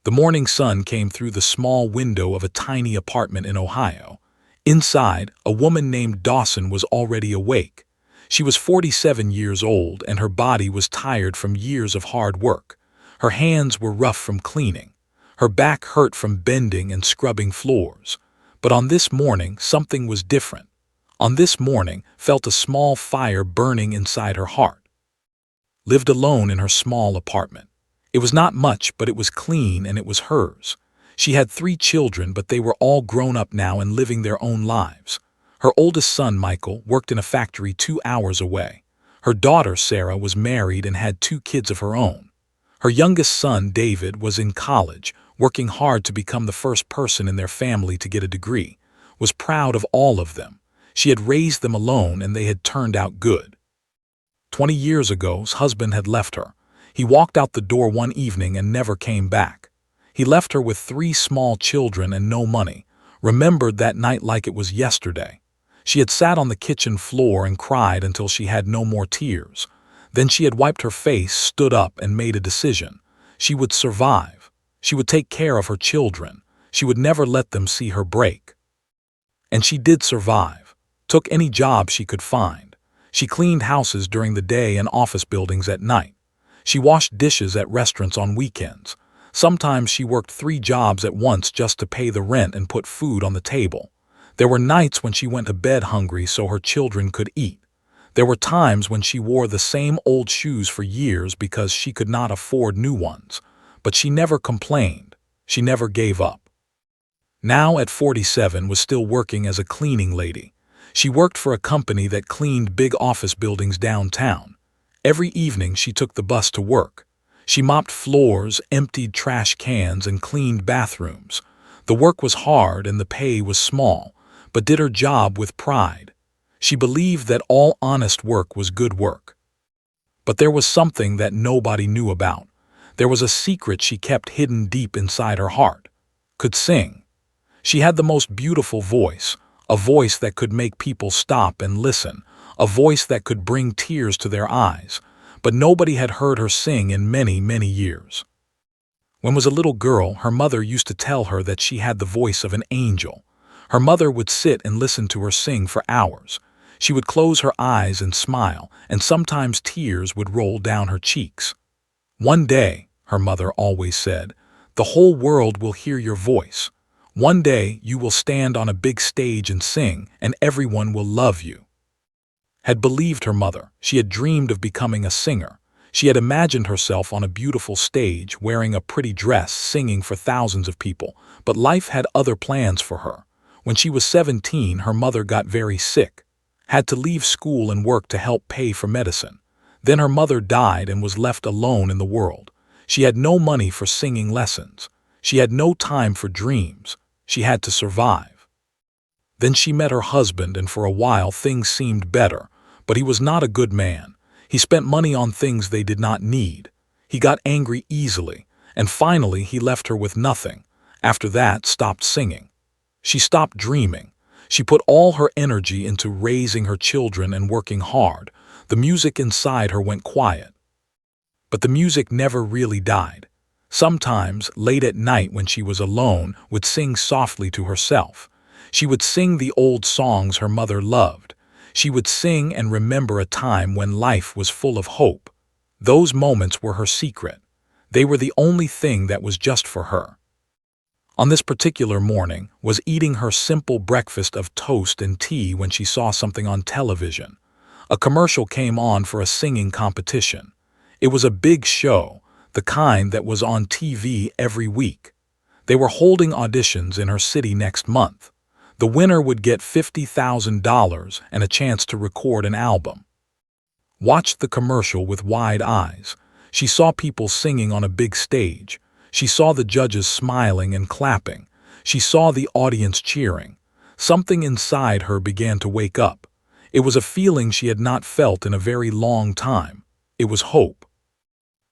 The morning sun came through the small window of a tiny apartment in Ohio. Inside, a woman named Dawson was already awake. She was 47 years old, and her body was tired from years of hard work. Her hands were rough from cleaning. Her back hurt from bending and scrubbing floors. But on this morning, something was different. On this morning, felt a small fire burning inside her heart. Lived alone in her small apartment. It was not much, but it was clean and it was hers. She had 3 children, but they were all grown up now and living their own lives. Her oldest son, Michael, worked in a factory 2 hours away. Her daughter, Sarah, was married and had 2 kids of her own. Her youngest son, David, was in college, working hard to become the first person in their family to get a degree. Was proud of all of them. She had raised them alone and they had turned out good. 20 years ago, his husband had left her. He walked out the door one evening and never came back. He left her with 3 small children and no money, remembered that night like it was yesterday. She had sat on the kitchen floor and cried until she had no more tears. Then she had wiped her face, stood up, and made a decision. She would survive. She would take care of her children. She would never let them see her break. And she did survive. Took any job she could find. She cleaned houses during the day and office buildings at night. She washed dishes at restaurants on weekends. Sometimes she worked 3 jobs at once just to pay the rent and put food on the table. There were nights when she went to bed hungry so her children could eat. There were times when she wore the same old shoes for years because she could not afford new ones. But she never complained. She never gave up. Now at 47 was still working as a cleaning lady. She worked for a company that cleaned big office buildings downtown. Every evening she took the bus to work. She mopped floors, emptied trash cans, and cleaned bathrooms. The work was hard and the pay was small, but did her job with pride. She believed that all honest work was good work. But there was something that nobody knew about. There was a secret she kept hidden deep inside her heart. Could sing. She had the most beautiful voice, a voice that could make people stop and listen, a voice that could bring tears to their eyes, but nobody had heard her sing in many, many years. When was a little girl, her mother used to tell her that she had the voice of an angel. Her mother would sit and listen to her sing for hours. She would close her eyes and smile, and sometimes tears would roll down her cheeks. One day, her mother always said, the whole world will hear your voice. One day you will stand on a big stage and sing, and everyone will love you. Had believed her mother. She had dreamed of becoming a singer. She had imagined herself on a beautiful stage, wearing a pretty dress, singing for thousands of people. But life had other plans for her. When she was 17, her mother got very sick. Had to leave school and work to help pay for medicine. Then her mother died and was left alone in the world. She had no money for singing lessons. She had no time for dreams. She had to survive. Then she met her husband, and for a while things seemed better, but he was not a good man. He spent money on things they did not need. He got angry easily, and finally he left her with nothing. After that, stopped singing. She stopped dreaming. She put all her energy into raising her children and working hard. The music inside her went quiet. But the music never really died. Sometimes, late at night when she was alone, would sing softly to herself. She would sing the old songs her mother loved. She would sing and remember a time when life was full of hope. Those moments were her secret. They were the only thing that was just for her. On this particular morning, was eating her simple breakfast of toast and tea when she saw something on television. A commercial came on for a singing competition. It was a big show, the kind that was on TV every week. They were holding auditions in her city next month. The winner would get $50,000 and a chance to record an album. Watched the commercial with wide eyes. She saw people singing on a big stage. She saw the judges smiling and clapping. She saw the audience cheering. Something inside her began to wake up. It was a feeling she had not felt in a very long time. It was hope.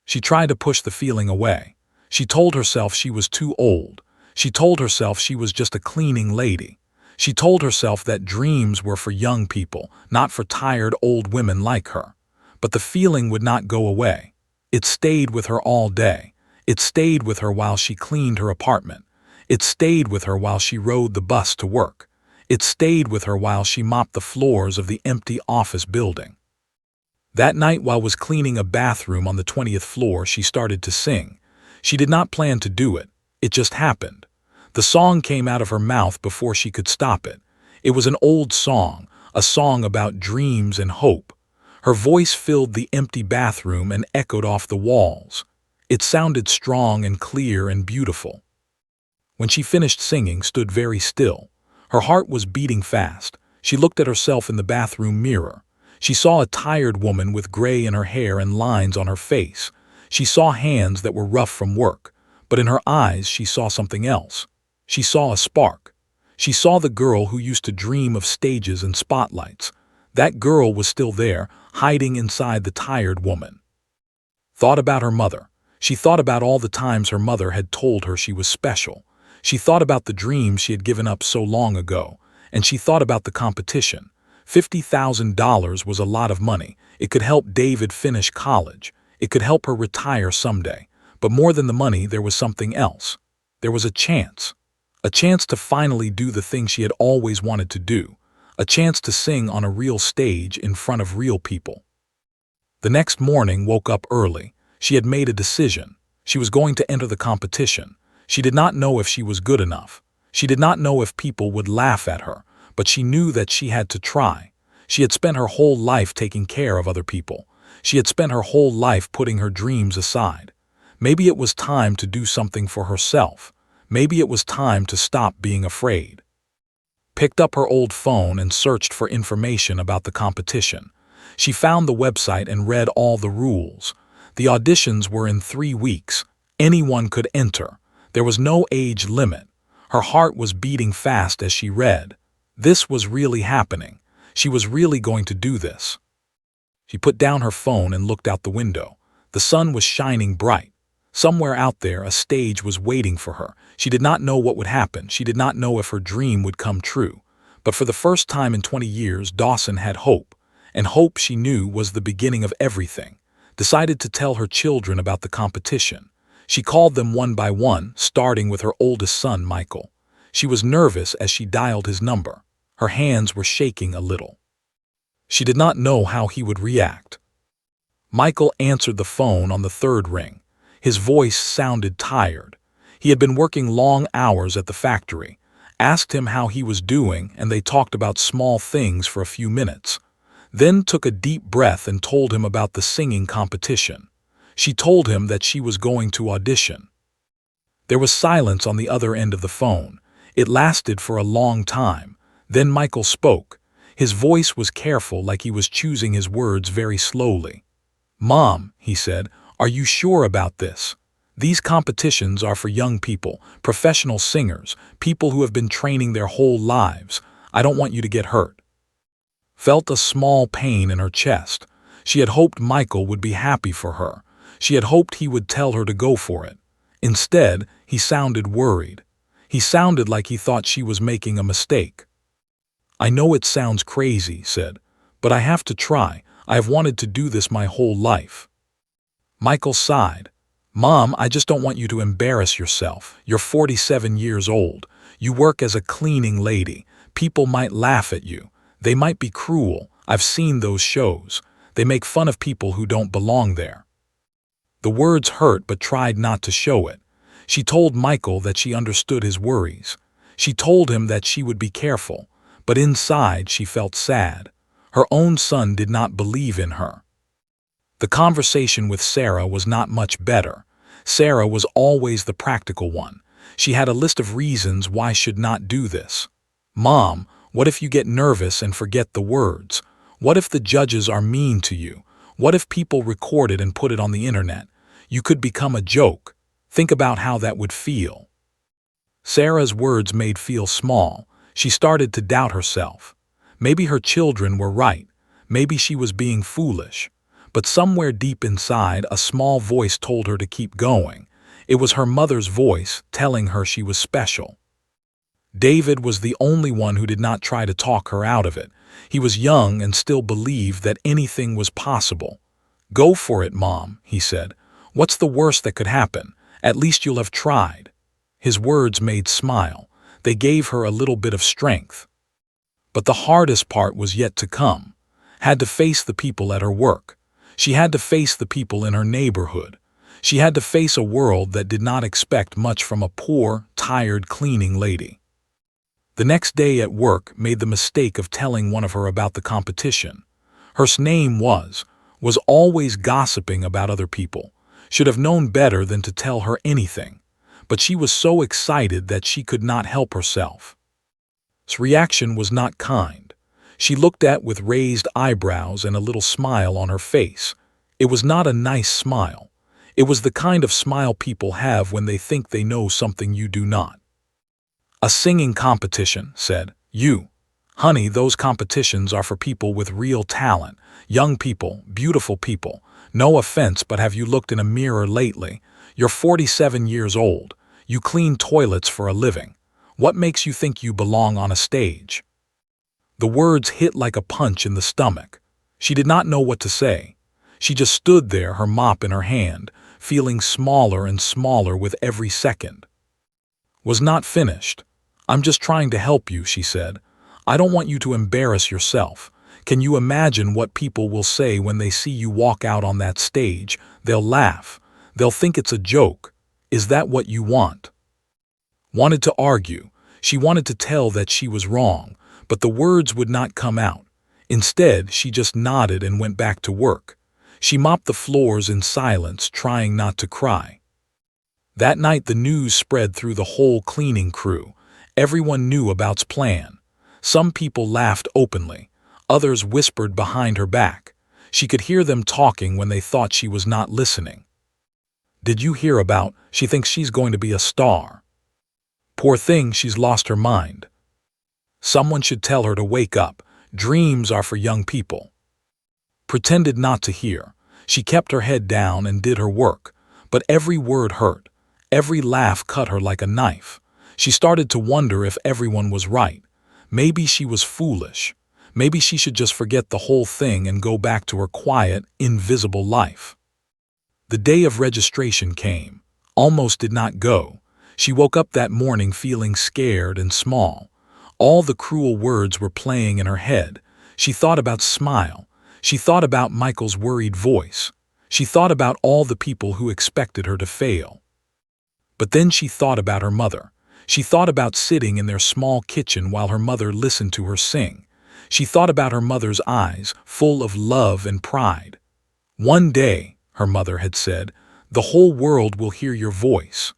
She tried to push the feeling away. She told herself she was too old. She told herself she was just a cleaning lady. She told herself that dreams were for young people, not for tired old women like her. But the feeling would not go away. It stayed with her all day. It stayed with her while she cleaned her apartment. It stayed with her while she rode the bus to work. It stayed with her while she mopped the floors of the empty office building. That night, while was cleaning a bathroom on the 20th floor, she started to sing. She did not plan to do it. It just happened. The song came out of her mouth before she could stop it. It was an old song, a song about dreams and hope. Her voice filled the empty bathroom and echoed off the walls. It sounded strong and clear and beautiful. When she finished singing, stood very still. Her heart was beating fast. She looked at herself in the bathroom mirror. She saw a tired woman with gray in her hair and lines on her face. She saw hands that were rough from work, but in her eyes she saw something else. She saw a spark. She saw the girl who used to dream of stages and spotlights. That girl was still there, hiding inside the tired woman. Thought about her mother. She thought about all the times her mother had told her she was special. She thought about the dreams she had given up so long ago, and she thought about the competition. $50,000 was a lot of money. It could help David finish college. It could help her retire someday. But more than the money, there was something else. There was a chance to finally do the thing she had always wanted to do, a chance to sing on a real stage in front of real people. The next morning, woke up early. She had made a decision. She was going to enter the competition. She did not know if she was good enough. She did not know if people would laugh at her, but she knew that she had to try. She had spent her whole life taking care of other people. She had spent her whole life putting her dreams aside. Maybe it was time to do something for herself. Maybe it was time to stop being afraid. Picked up her old phone and searched for information about the competition. She found the website and read all the rules. The auditions were in 3 weeks. Anyone could enter. There was no age limit. Her heart was beating fast as she read. This was really happening. She was really going to do this. She put down her phone and looked out the window. The sun was shining bright. Somewhere out there, a stage was waiting for her. She did not know what would happen. She did not know if her dream would come true. But for the first time in 20 years, Dawson had hope. And hope, she knew, was the beginning of everything. Decided to tell her children about the competition. She called them one by one, starting with her oldest son, Michael. She was nervous as she dialed his number. Her hands were shaking a little. She did not know how he would react. Michael answered the phone on the 3rd ring. His voice sounded tired. He had been working long hours at the factory. Asked him how he was doing, and they talked about small things for a few minutes. Then took a deep breath and told him about the singing competition. She told him that she was going to audition. There was silence on the other end of the phone. It lasted for a long time. Then Michael spoke. His voice was careful, like he was choosing his words very slowly. "Mom," he said, "are you sure about this? These competitions are for young people, professional singers, people who have been training their whole lives. I don't want you to get hurt." Felt a small pain in her chest. She had hoped Michael would be happy for her. She had hoped he would tell her to go for it. Instead, he sounded worried. He sounded like he thought she was making a mistake. "I know it sounds crazy," he said, "but I have to try. I have wanted to do this my whole life." Michael sighed. "Mom, I just don't want you to embarrass yourself. You're 47 years old. You work as a cleaning lady. People might laugh at you. They might be cruel. I've seen those shows. They make fun of people who don't belong there." The words hurt, but tried not to show it. She told Michael that she understood his worries. She told him that she would be careful, but inside she felt sad. Her own son did not believe in her. The conversation with Sarah was not much better. Sarah was always the practical one. She had a list of reasons why should not do this. "Mom, what if you get nervous and forget the words? What if the judges are mean to you? What if people record it and put it on the internet? You could become a joke. Think about how that would feel." Sarah's words made feel small. She started to doubt herself. Maybe her children were right. Maybe she was being foolish. But somewhere deep inside, a small voice told her to keep going. It was her mother's voice telling her she was special. David was the only one who did not try to talk her out of it. He was young and still believed that anything was possible. "Go for it, Mom," he said. "What's the worst that could happen? At least you'll have tried." His words made smile. They gave her a little bit of strength. But the hardest part was yet to come. Had to face the people at her work. She had to face the people in her neighborhood. She had to face a world that did not expect much from a poor, tired cleaning lady. The next day at work made the mistake of telling one of her about the competition. Her name was always gossiping about other people. Should have known better than to tell her anything. But she was so excited that she could not help herself. His reaction was not kind. She looked at with raised eyebrows and a little smile on her face. It was not a nice smile. It was the kind of smile people have when they think they know something you do not. "A singing competition," said. "You. Honey, those competitions are for people with real talent, young people, beautiful people. No offense, but have you looked in a mirror lately? You're 47 years old. You clean toilets for a living. What makes you think you belong on a stage?" The words hit like a punch in the stomach. She did not know what to say. She just stood there, her mop in her hand, feeling smaller and smaller with every second. Was not finished. "I'm just trying to help you," she said. "I don't want you to embarrass yourself. Can you imagine what people will say when they see you walk out on that stage? They'll laugh. They'll think it's a joke. Is that what you want?" Wanted to argue. She wanted to tell that she was wrong, but the words would not come out. Instead, she just nodded and went back to work. She mopped the floors in silence, trying not to cry. That night the news spread through the whole cleaning crew. Everyone knew about's plan. Some people laughed openly. Others whispered behind her back. She could hear them talking when they thought she was not listening. "Did you hear about? She thinks she's going to be a star. Poor thing, she's lost her mind. Someone should tell her to wake up. Dreams are for young people." Pretended not to hear. She kept her head down and did her work. But every word hurt. Every laugh cut her like a knife. She started to wonder if everyone was right. Maybe she was foolish. Maybe she should just forget the whole thing and go back to her quiet, invisible life. The day of registration came. Almost did not go. She woke up that morning feeling scared and small. All the cruel words were playing in her head. She thought about Smile. She thought about Michael's worried voice. She thought about all the people who expected her to fail. But then she thought about her mother. She thought about sitting in their small kitchen while her mother listened to her sing. She thought about her mother's eyes, full of love and pride. "One day," her mother had said, "the whole world will hear your voice."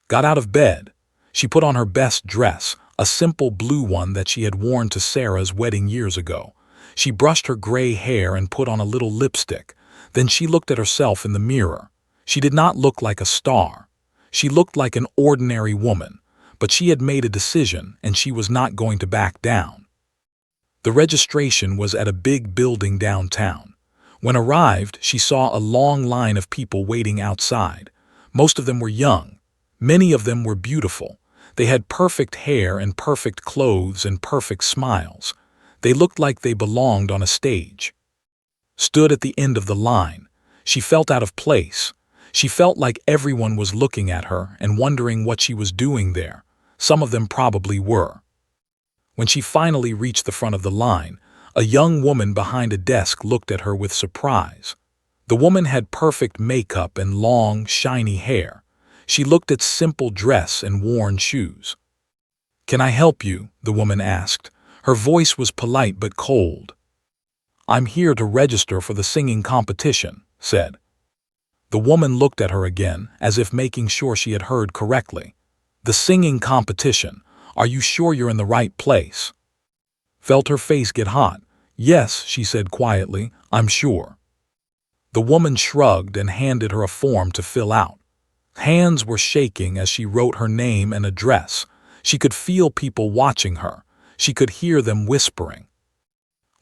Got out of bed. She put on her best dress, a simple blue one that she had worn to Sarah's wedding years ago. She brushed her gray hair and put on a little lipstick. Then she looked at herself in the mirror. She did not look like a star. She looked like an ordinary woman, but she had made a decision and she was not going to back down. The registration was at a big building downtown. When arrived, she saw a long line of people waiting outside. Most of them were young. Many of them were beautiful. They had perfect hair and perfect clothes and perfect smiles. They looked like they belonged on a stage. Stood at the end of the line. She felt out of place. She felt like everyone was looking at her and wondering what she was doing there. Some of them probably were. When she finally reached the front of the line, a young woman behind a desk looked at her with surprise. The woman had perfect makeup and long, shiny hair. She looked at simple dress and worn shoes. "Can I help you?" the woman asked. Her voice was polite but cold. "I'm here to register for the singing competition," said. The woman looked at her again, as if making sure she had heard correctly. "The singing competition. Are you sure you're in the right place?" Felt her face get hot. "Yes," she said quietly, "I'm sure." The woman shrugged and handed her a form to fill out. Hands were shaking as she wrote her name and address. She could feel people watching her. She could hear them whispering.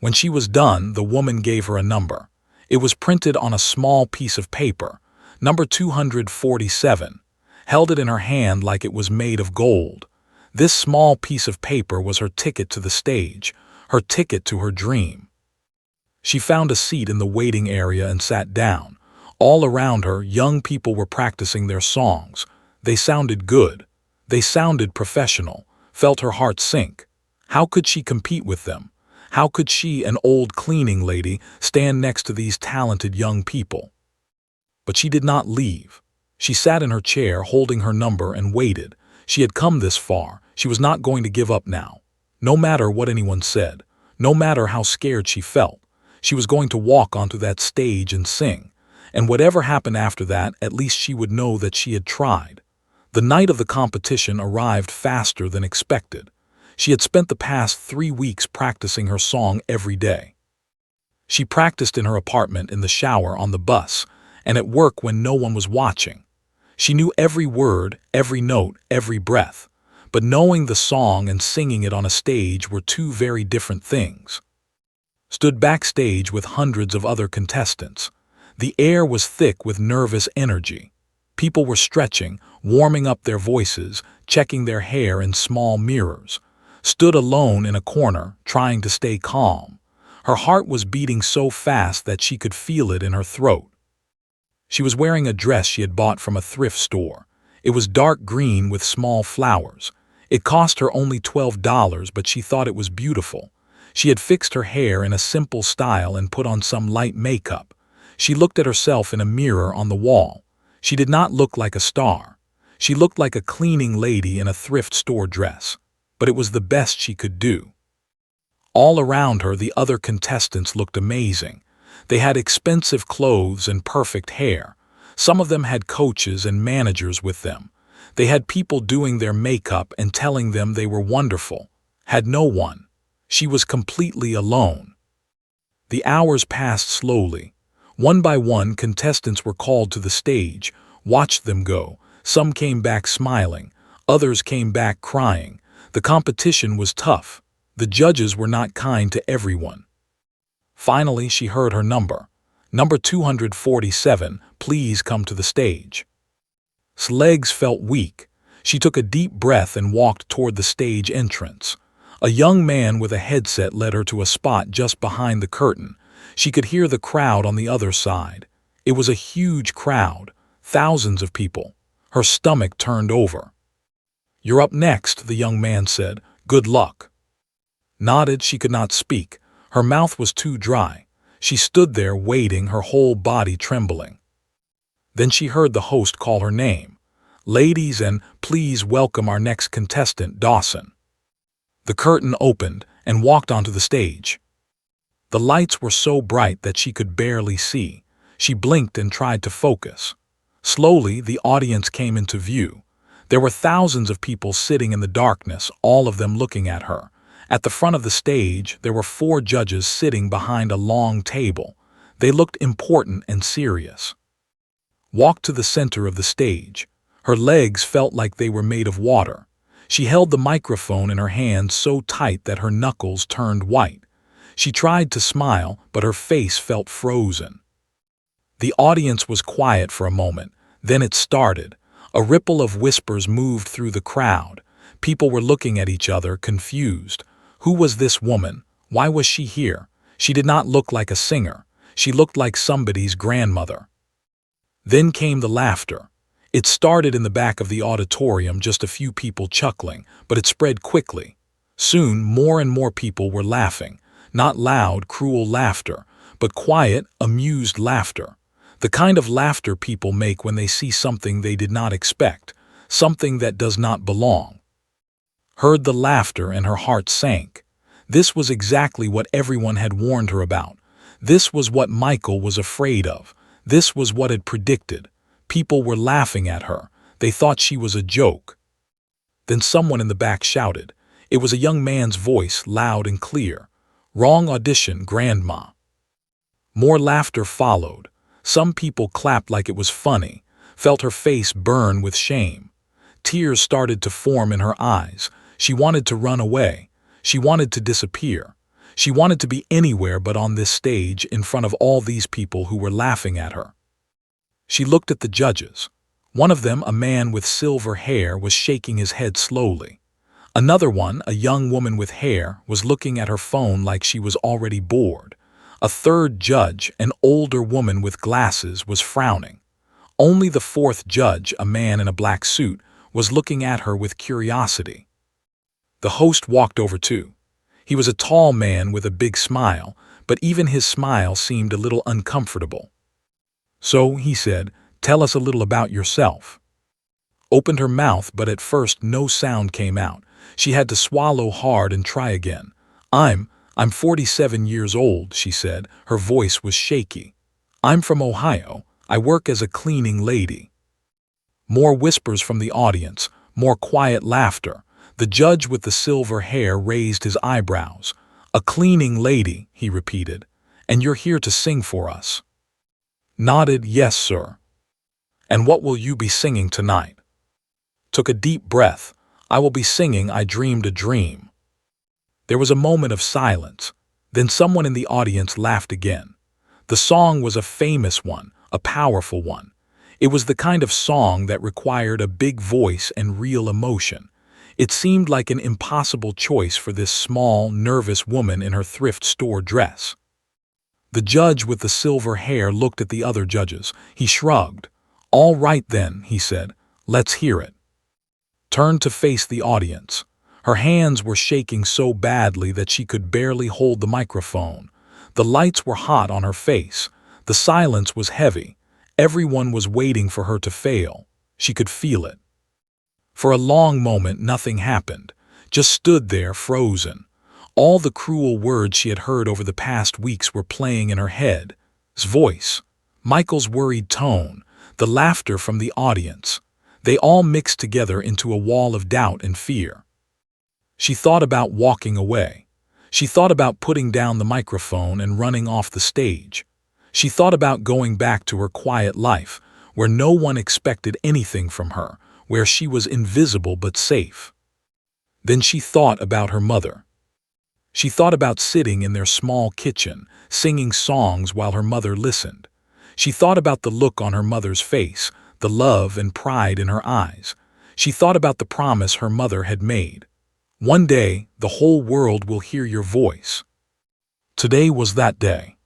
When she was done, the woman gave her a number. It was printed on a small piece of paper, number 247, held it in her hand like it was made of gold. This small piece of paper was her ticket to the stage, her ticket to her dream. She found a seat in the waiting area and sat down. All around her, young people were practicing their songs. They sounded good. They sounded professional. Felt her heart sink. How could she compete with them? How could she, an old cleaning lady, stand next to these talented young people? But she did not leave. She sat in her chair, holding her number, and waited. She had come this far. She was not going to give up now. No matter what anyone said, no matter how scared she felt, she was going to walk onto that stage and sing. And whatever happened after that, at least she would know that she had tried. The night of the competition arrived faster than expected. She had spent the past 3 weeks practicing her song every day. She practiced in her apartment, in the shower, on the bus, and at work when no one was watching. She knew every word, every note, every breath. But knowing the song and singing it on a stage were two very different things. Stood backstage with hundreds of other contestants. The air was thick with nervous energy. People were stretching, warming up their voices, checking their hair in small mirrors. Stood alone in a corner, trying to stay calm. Her heart was beating so fast that she could feel it in her throat. She was wearing a dress she had bought from a thrift store. It was dark green with small flowers. It cost her only $12, but she thought it was beautiful. She had fixed her hair in a simple style and put on some light makeup. She looked at herself in a mirror on the wall. She did not look like a star. She looked like a cleaning lady in a thrift store dress. But it was the best she could do. All around her, the other contestants looked amazing. They had expensive clothes and perfect hair. Some of them had coaches and managers with them. They had people doing their makeup and telling them they were wonderful. Had no one. She was completely alone. The hours passed slowly. One by one, contestants were called to the stage, watched them go. Some came back smiling. Others came back crying. The competition was tough. The judges were not kind to everyone. Finally, she heard her number. Number 247, please come to the stage. Her legs felt weak. She took a deep breath and walked toward the stage entrance. A young man with a headset led her to a spot just behind the curtain. She could hear the crowd on the other side. It was a huge crowd, thousands of people. Her stomach turned over. "You're up next," the young man said. "Good luck." Nodded, she could not speak. Her mouth was too dry. She stood there waiting, her whole body trembling. Then she heard the host call her name. "Ladies, and please welcome our next contestant, Dawson." The curtain opened and walked onto the stage. The lights were so bright that she could barely see. She blinked and tried to focus. Slowly, the audience came into view. There were thousands of people sitting in the darkness, all of them looking at her. At the front of the stage, there were 4 judges sitting behind a long table. They looked important and serious. Walked to the center of the stage. Her legs felt like they were made of water. She held the microphone in her hand so tight that her knuckles turned white. She tried to smile, but her face felt frozen. The audience was quiet for a moment. Then it started. A ripple of whispers moved through the crowd. People were looking at each other, confused. Who was this woman? Why was she here? She did not look like a singer. She looked like somebody's grandmother. Then came the laughter. It started in the back of the auditorium, just a few people chuckling, but it spread quickly. Soon, more and more people were laughing. Not loud, cruel laughter, but quiet, amused laughter. The kind of laughter people make when they see something they did not expect, something that does not belong. Heard the laughter and her heart sank. This was exactly what everyone had warned her about. This was what Michael was afraid of. This was what had predicted. People were laughing at her. They thought she was a joke. Then someone in the back shouted. It was a young man's voice, loud and clear. "Wrong audition, Grandma." More laughter followed. Some people clapped like it was funny, felt her face burn with shame. Tears started to form in her eyes. She wanted to run away. She wanted to disappear. She wanted to be anywhere but on this stage in front of all these people who were laughing at her. She looked at the judges. One of them, a man with silver hair, was shaking his head slowly. Another one, a young woman with hair, was looking at her phone like she was already bored. A third judge, an older woman with glasses, was frowning. Only the fourth judge, a man in a black suit, was looking at her with curiosity. The host walked over too. He was a tall man with a big smile, but even his smile seemed a little uncomfortable. "So," he said, "tell us a little about yourself." Opened her mouth, but at first no sound came out. She had to swallow hard and try again. I'm 47 years old," she said. Her voice was shaky. "I'm from Ohio. I work as a cleaning lady." More whispers from the audience, more quiet laughter. The judge with the silver hair raised his eyebrows. "A cleaning lady," he repeated. "And you're here to sing for us?" Nodded, "Yes, sir." "And what will you be singing tonight?" Took a deep breath. "I will be singing I Dreamed a Dream." There was a moment of silence. Then someone in the audience laughed again. The song was a famous one, a powerful one. It was the kind of song that required a big voice and real emotion. It seemed like an impossible choice for this small, nervous woman in her thrift store dress. The judge with the silver hair looked at the other judges. He shrugged. "All right then," he said. "Let's hear it." Turned to face the audience. Her hands were shaking so badly that she could barely hold the microphone. The lights were hot on her face. The silence was heavy. Everyone was waiting for her to fail. She could feel it. For a long moment nothing happened, just stood there frozen. All the cruel words she had heard over the past weeks were playing in her head. His voice, Michael's worried tone, the laughter from the audience. They all mixed together into a wall of doubt and fear. She thought about walking away. She thought about putting down the microphone and running off the stage. She thought about going back to her quiet life, where no one expected anything from her, where she was invisible but safe. Then she thought about her mother. She thought about sitting in their small kitchen, singing songs while her mother listened. She thought about the look on her mother's face, the love and pride in her eyes. She thought about the promise her mother had made. "One day, the whole world will hear your voice." Today was that day.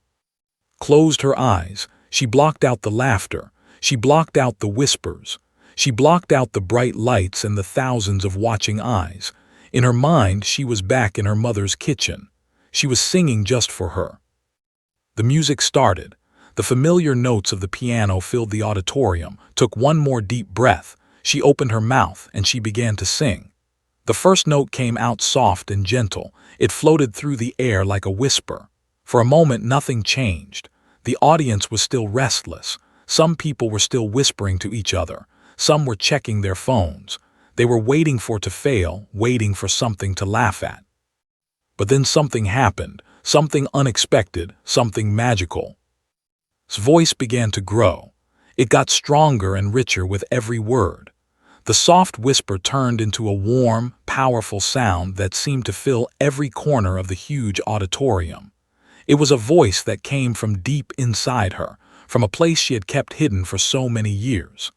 Closed her eyes. She blocked out the laughter. She blocked out the whispers. She blocked out the bright lights and the thousands of watching eyes. In her mind, she was back in her mother's kitchen. She was singing just for her. The music started. The familiar notes of the piano filled the auditorium. Took one more deep breath. She opened her mouth and she began to sing. The first note came out soft and gentle. It floated through the air like a whisper. For a moment nothing changed. The audience was still restless. Some people were still whispering to each other. Some were checking their phones. They were waiting for it to fail, waiting for something to laugh at. But then something happened, something unexpected, something magical. His voice began to grow. It got stronger and richer with every word. The soft whisper turned into a warm, powerful sound that seemed to fill every corner of the huge auditorium. It was a voice that came from deep inside her, from a place she had kept hidden for so many years.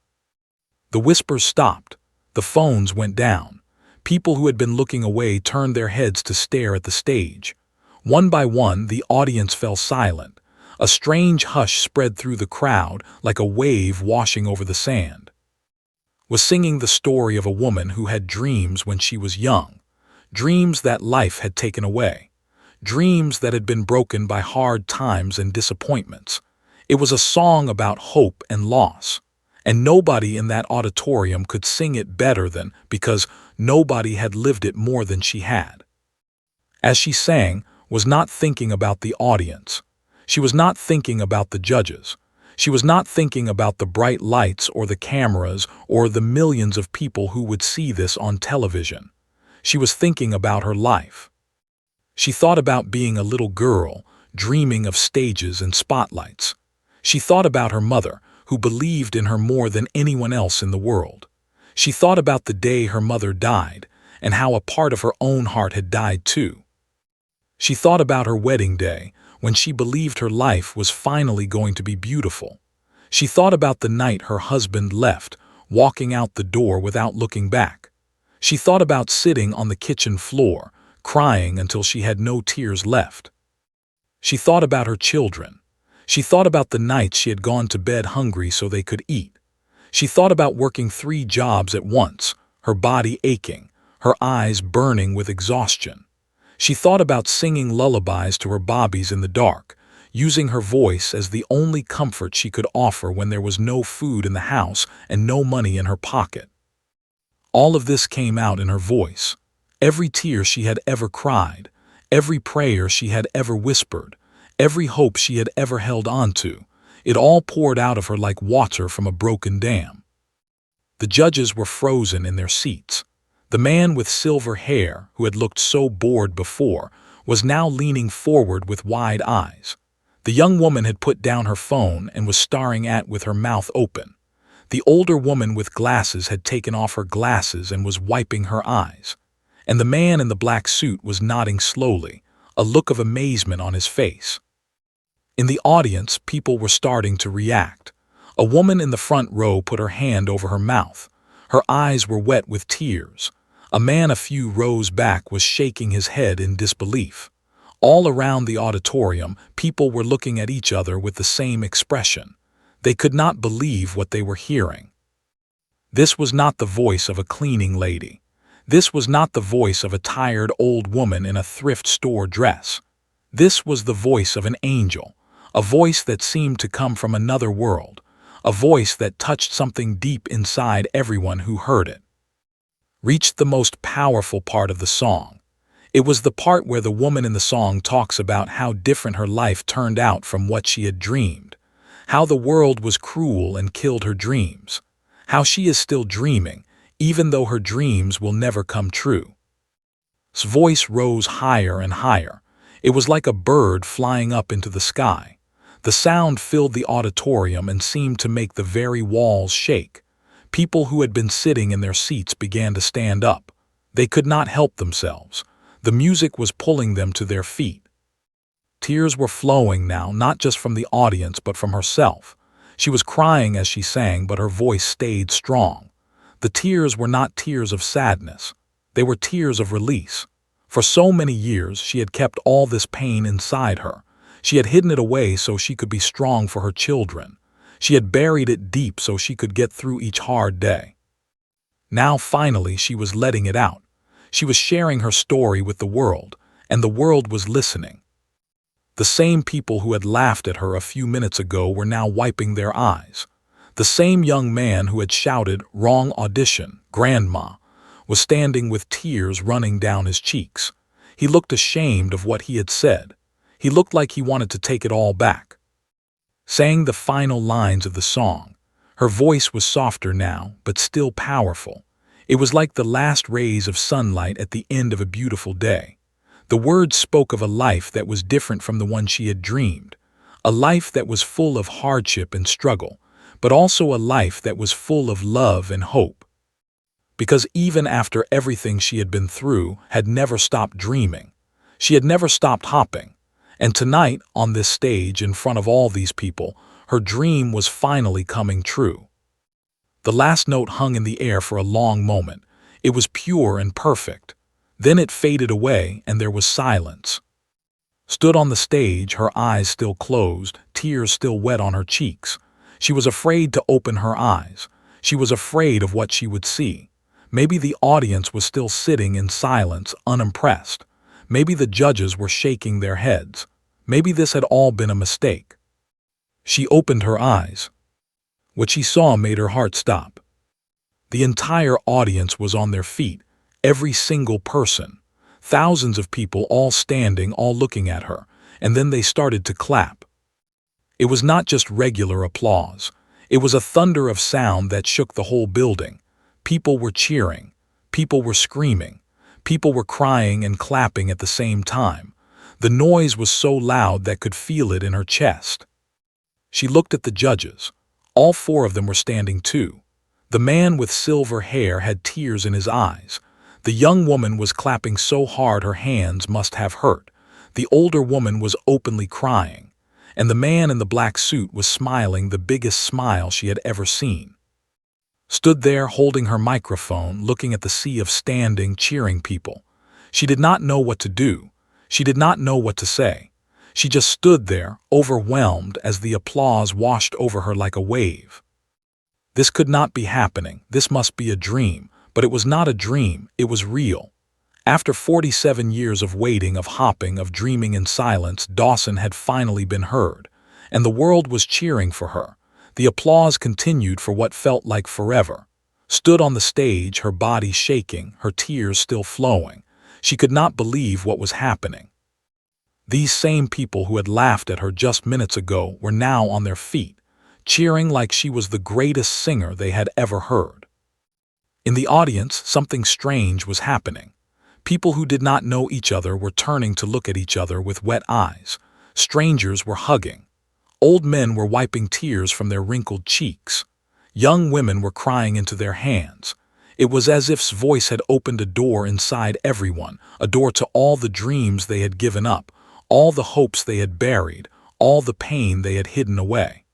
The whispers stopped. The phones went down. People who had been looking away turned their heads to stare at the stage. One by one, the audience fell silent. A strange hush spread through the crowd like a wave washing over the sand. Was singing the story of a woman who had dreams when she was young, dreams that life had taken away, dreams that had been broken by hard times and disappointments. It was a song about hope and loss, and nobody in that auditorium could sing it better than because nobody had lived it more than she had. As she sang, was not thinking about the audience. She was not thinking about the judges. She was not thinking about the bright lights or the cameras or the millions of people who would see this on television. She was thinking about her life. She thought about being a little girl, dreaming of stages and spotlights. She thought about her mother, who believed in her more than anyone else in the world. She thought about the day her mother died and how a part of her own heart had died too. She thought about her wedding day, when she believed her life was finally going to be beautiful. She thought about the night her husband left, walking out the door without looking back. She thought about sitting on the kitchen floor, crying until she had no tears left. She thought about her children. She thought about the nights she had gone to bed hungry so they could eat. She thought about working 3 jobs at once, her body aching, her eyes burning with exhaustion. She thought about singing lullabies to her bobbies in the dark, using her voice as the only comfort she could offer when there was no food in the house and no money in her pocket. All of this came out in her voice. Every tear she had ever cried, every prayer she had ever whispered, every hope she had ever held on to, it all poured out of her like water from a broken dam. The judges were frozen in their seats. The man with silver hair, who had looked so bored before, was now leaning forward with wide eyes. The young woman had put down her phone and was staring at with her mouth open. The older woman with glasses had taken off her glasses and was wiping her eyes. And the man in the black suit was nodding slowly, a look of amazement on his face. In the audience, people were starting to react. A woman in the front row put her hand over her mouth. Her eyes were wet with tears. A man a few rows back was shaking his head in disbelief. All around the auditorium, people were looking at each other with the same expression. They could not believe what they were hearing. This was not the voice of a cleaning lady. This was not the voice of a tired old woman in a thrift store dress. This was the voice of an angel, a voice that seemed to come from another world, a voice that touched something deep inside everyone who heard it. Reached the most powerful part of the song. It was the part where the woman in the song talks about how different her life turned out from what she had dreamed, how the world was cruel and killed her dreams, how she is still dreaming, even though her dreams will never come true. His voice rose higher and higher. It was like a bird flying up into the sky. The sound filled the auditorium and seemed to make the very walls shake. People who had been sitting in their seats began to stand up. They could not help themselves. The music was pulling them to their feet. Tears were flowing now, not just from the audience but from herself. She was crying as she sang, but her voice stayed strong. The tears were not tears of sadness. They were tears of release. For so many years she had kept all this pain inside her. She had hidden it away so she could be strong for her children. She had buried it deep so she could get through each hard day. Now finally she was letting it out. She was sharing her story with the world, and the world was listening. The same people who had laughed at her a few minutes ago were now wiping their eyes. The same young man who had shouted, "Wrong audition, Grandma," was standing with tears running down his cheeks. He looked ashamed of what he had said. He looked like he wanted to take it all back. Sang the final lines of the song. Her voice was softer now, but still powerful. It was like the last rays of sunlight at the end of a beautiful day. The words spoke of a life that was different from the one she had dreamed, a life that was full of hardship and struggle, but also a life that was full of love and hope. Because even after everything she had been through, had never stopped dreaming. She had never stopped hopping. And tonight, on this stage in front of all these people, her dream was finally coming true. The last note hung in the air for a long moment. It was pure and perfect. Then it faded away and there was silence. Stood on the stage, her eyes still closed, tears still wet on her cheeks. She was afraid to open her eyes. She was afraid of what she would see. Maybe the audience was still sitting in silence, unimpressed. Maybe the judges were shaking their heads. Maybe this had all been a mistake. She opened her eyes. What she saw made her heart stop. The entire audience was on their feet, every single person. Thousands of people all standing, all looking at her, and then they started to clap. It was not just regular applause. It was a thunder of sound that shook the whole building. People were cheering. People were screaming. People were crying and clapping at the same time. The noise was so loud that could feel it in her chest. She looked at the judges. All 4 of them were standing too. The man with silver hair had tears in his eyes. The young woman was clapping so hard her hands must have hurt. The older woman was openly crying. And the man in the black suit was smiling the biggest smile she had ever seen. Stood there holding her microphone, looking at the sea of standing, cheering people. She did not know what to do. She did not know what to say. She just stood there, overwhelmed, as the applause washed over her like a wave. This could not be happening. This must be a dream. But it was not a dream. It was real. After 47 years of waiting, of hopping, of dreaming in silence, Dawson had finally been heard. And the world was cheering for her. The applause continued for what felt like forever. Stood on the stage, her body shaking, her tears still flowing. She could not believe what was happening. These same people who had laughed at her just minutes ago were now on their feet, cheering like she was the greatest singer they had ever heard. In the audience, something strange was happening. People who did not know each other were turning to look at each other with wet eyes. Strangers were hugging. Old men were wiping tears from their wrinkled cheeks. Young women were crying into their hands. It was as if his voice had opened a door inside everyone, a door to all the dreams they had given up, all the hopes they had buried, all the pain they had hidden away.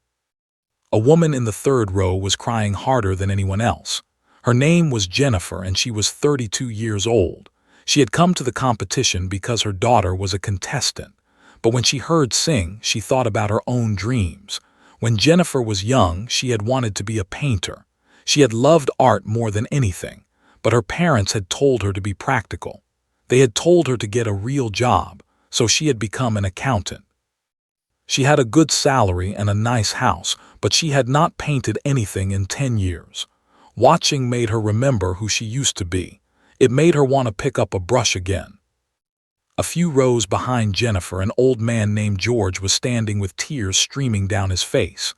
A woman in the third row was crying harder than anyone else. Her name was Jennifer, and she was 32 years old. She had come to the competition because her daughter was a contestant. But when she heard sing, she thought about her own dreams. When Jennifer was young, she had wanted to be a painter. She had loved art more than anything, but her parents had told her to be practical. They had told her to get a real job, so she had become an accountant. She had a good salary and a nice house, but she had not painted anything in 10 years. Watching made her remember who she used to be. It made her want to pick up a brush again. A few rows behind Jennifer, an old man named George was standing with tears streaming down his face.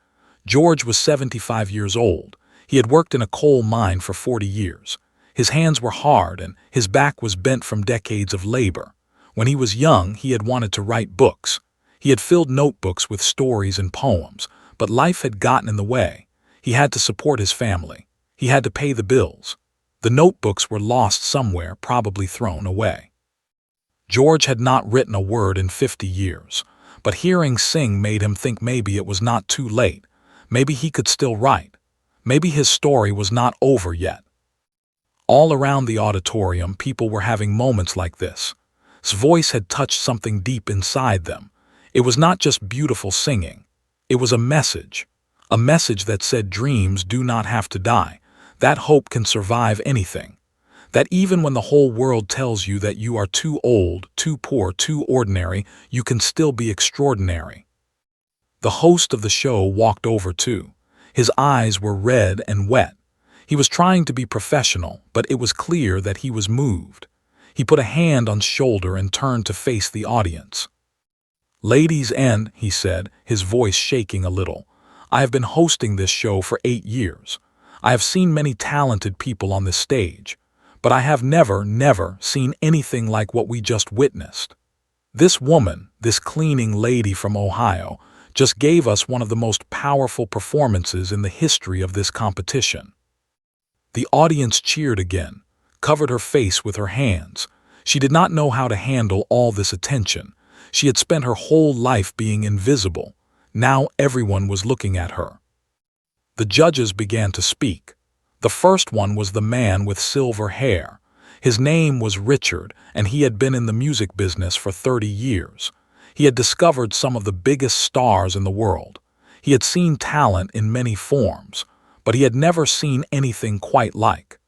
George was 75 years old. He had worked in a coal mine for 40 years. His hands were hard and his back was bent from decades of labor. When he was young, he had wanted to write books. He had filled notebooks with stories and poems, but life had gotten in the way. He had to support his family. He had to pay the bills. The notebooks were lost somewhere, probably thrown away. George had not written a word in 50 years, but hearing sing made him think maybe it was not too late. Maybe he could still write. Maybe his story was not over yet. All around the auditorium, people were having moments like this. His voice had touched something deep inside them. It was not just beautiful singing. It was a message that said dreams do not have to die, that hope can survive anything, that even when the whole world tells you that you are too old, too poor, too ordinary, you can still be extraordinary. The host of the show walked over too. His eyes were red and wet. He was trying to be professional, but it was clear that he was moved. He put a hand on his shoulder and turned to face the audience. "Ladies and," he said, his voice shaking a little, "I have been hosting this show for 8 years. I have seen many talented people on this stage, but I have never seen anything like what we just witnessed. This woman, this cleaning lady from Ohio, just gave us one of the most powerful performances in the history of this competition." The audience cheered again, covered her face with her hands. She did not know how to handle all this attention. She had spent her whole life being invisible. Now everyone was looking at her. The judges began to speak. The first one was the man with silver hair. His name was Richard, and he had been in the music business for 30 years. He had discovered some of the biggest stars in the world. He had seen talent in many forms, but he had never seen anything quite like.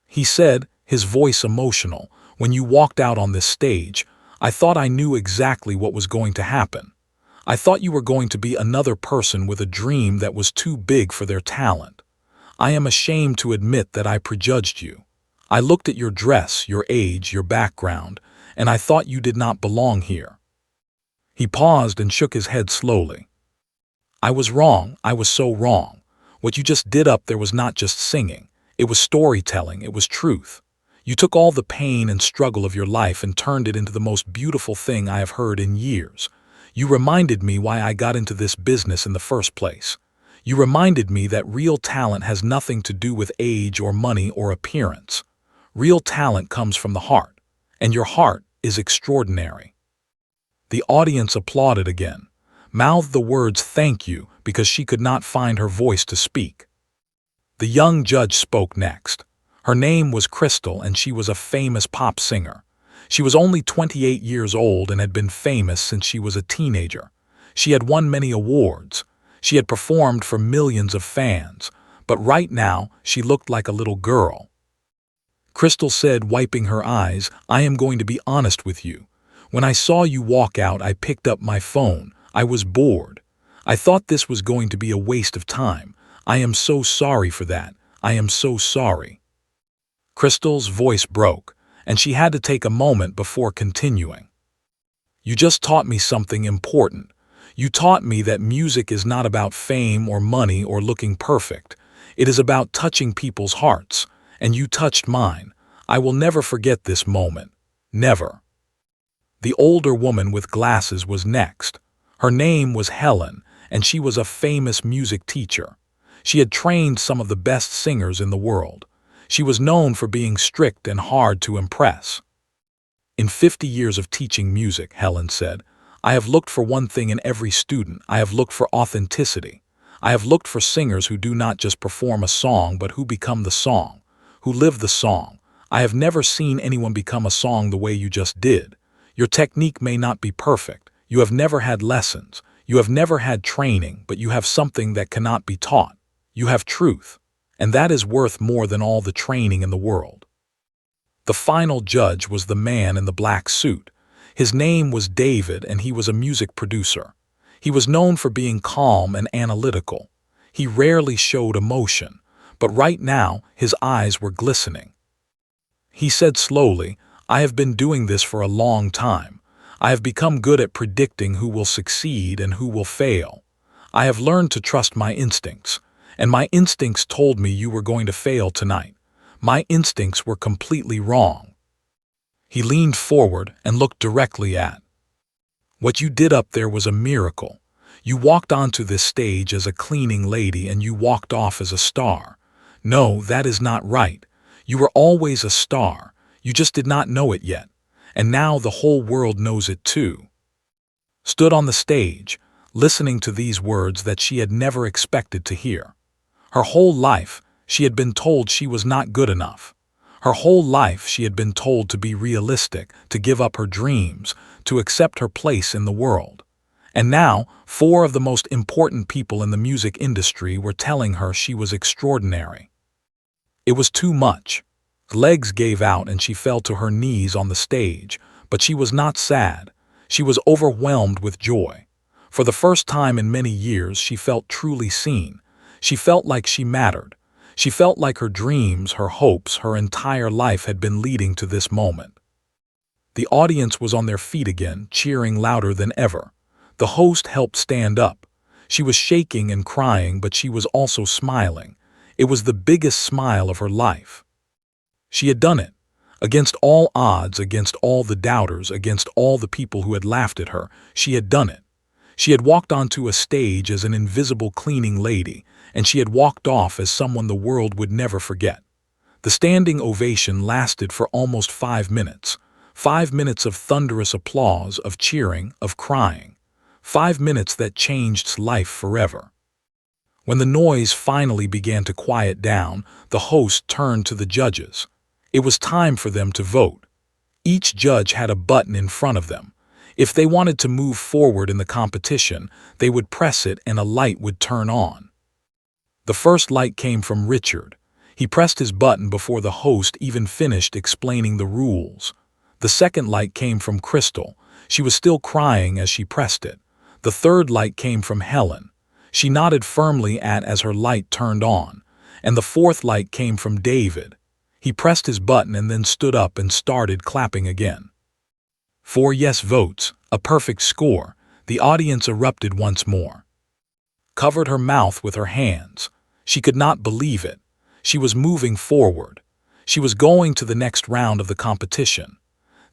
He said, his voice emotional, "When you walked out on this stage, I thought I knew exactly what was going to happen. I thought you were going to be another person with a dream that was too big for their talent. I am ashamed to admit that I prejudged you. I looked at your dress, your age, your background, and I thought you did not belong here." He paused and shook his head slowly. "I was wrong. I was so wrong. What you just did up there was not just singing. It was storytelling. It was truth. You took all the pain and struggle of your life and turned it into the most beautiful thing I have heard in years. You reminded me why I got into this business in the first place. You reminded me that real talent has nothing to do with age or money or appearance. Real talent comes from the heart, and your heart is extraordinary." The audience applauded again, mouthed the words "thank you" because she could not find her voice to speak. The young judge spoke next. Her name was Crystal, and she was a famous pop singer. She was only 28 years old and had been famous since she was a teenager. She had won many awards. She had performed for millions of fans. But right now, she looked like a little girl. Crystal said, wiping her eyes, "I am going to be honest with you. When I saw you walk out, I picked up my phone. I was bored. I thought this was going to be a waste of time. I am so sorry for that. I am so sorry." Crystal's voice broke, and she had to take a moment before continuing. "You just taught me something important. You taught me that music is not about fame or money or looking perfect. It is about touching people's hearts, and you touched mine. I will never forget this moment. Never." The older woman with glasses was next. Her name was Helen, and she was a famous music teacher. She had trained some of the best singers in the world. She was known for being strict and hard to impress. "In 50 years of teaching music," Helen said, "I have looked for one thing in every student. I have looked for authenticity. I have looked for singers who do not just perform a song but who become the song, who live the song. I have never seen anyone become a song the way you just did. Your technique may not be perfect. You have never had lessons. You have never had training, but you have something that cannot be taught. You have truth, and that is worth more than all the training in the world." The final judge was the man in the black suit. His name was David, and he was a music producer. He was known for being calm and analytical. He rarely showed emotion, but right now his eyes were glistening. He said slowly, "I have been doing this for a long time. I have become good at predicting who will succeed and who will fail. I have learned to trust my instincts, and my instincts told me you were going to fail tonight. My instincts were completely wrong." He leaned forward and looked directly at. "What you did up there was a miracle. You walked onto this stage as a cleaning lady and you walked off as a star. No, that is not right. You were always a star. You just did not know it yet. And now the whole world knows it too." Stood on the stage, listening to these words that she had never expected to hear. Her whole life, she had been told she was not good enough. Her whole life she had been told to be realistic, to give up her dreams, to accept her place in the world. And now, 4 of the most important people in the music industry were telling her she was extraordinary. It was too much. Legs gave out and she fell to her knees on the stage, but she was not sad. She was overwhelmed with joy. For the first time in many years, she felt truly seen. She felt like she mattered. She felt like her dreams, her hopes, her entire life had been leading to this moment. The audience was on their feet again, cheering louder than ever. The host helped stand up. She was shaking and crying, but she was also smiling. It was the biggest smile of her life. She had done it. Against all odds, against all the doubters, against all the people who had laughed at her, she had done it. She had walked onto a stage as an invisible cleaning lady, and she had walked off as someone the world would never forget. The standing ovation lasted for almost 5 minutes. 5 minutes of thunderous applause, of cheering, of crying. 5 minutes that changed life forever. When the noise finally began to quiet down, the host turned to the judges. It was time for them to vote. Each judge had a button in front of them. If they wanted to move forward in the competition, they would press it and a light would turn on. The first light came from Richard. He pressed his button before the host even finished explaining the rules. The second light came from Crystal. She was still crying as she pressed it. The third light came from Helen. She nodded firmly as her light turned on. And the fourth light came from David. He pressed his button and then stood up and started clapping again. 4 yes votes, a perfect score. The audience erupted once more. Covered her mouth with her hands. She could not believe it. She was moving forward. She was going to the next round of the competition.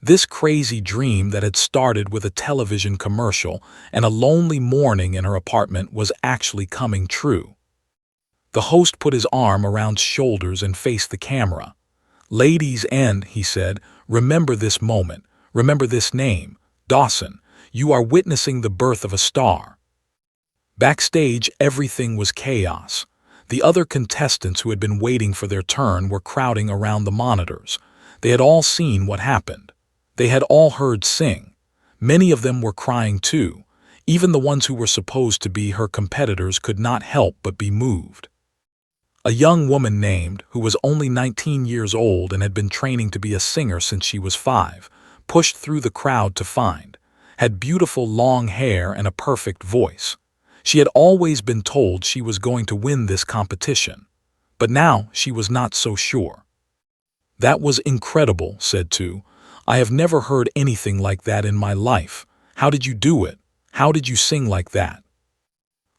This crazy dream that had started with a television commercial and a lonely morning in her apartment was actually coming true. The host put his arm around shoulders and faced the camera. "Ladies and," he said, "remember this moment. Remember this name, Dawson. You are witnessing the birth of a star." Backstage, everything was chaos. The other contestants who had been waiting for their turn were crowding around the monitors. They had all seen what happened. They had all heard sing. Many of them were crying too. Even the ones who were supposed to be her competitors could not help but be moved. A young woman named, who was only 19 years old and had been training to be a singer since she was 5, pushed through the crowd to find, had beautiful long hair and a perfect voice. She had always been told she was going to win this competition, but now she was not so sure. "That was incredible," said Tu. "I have never heard anything like that in my life. How did you do it? How did you sing like that?"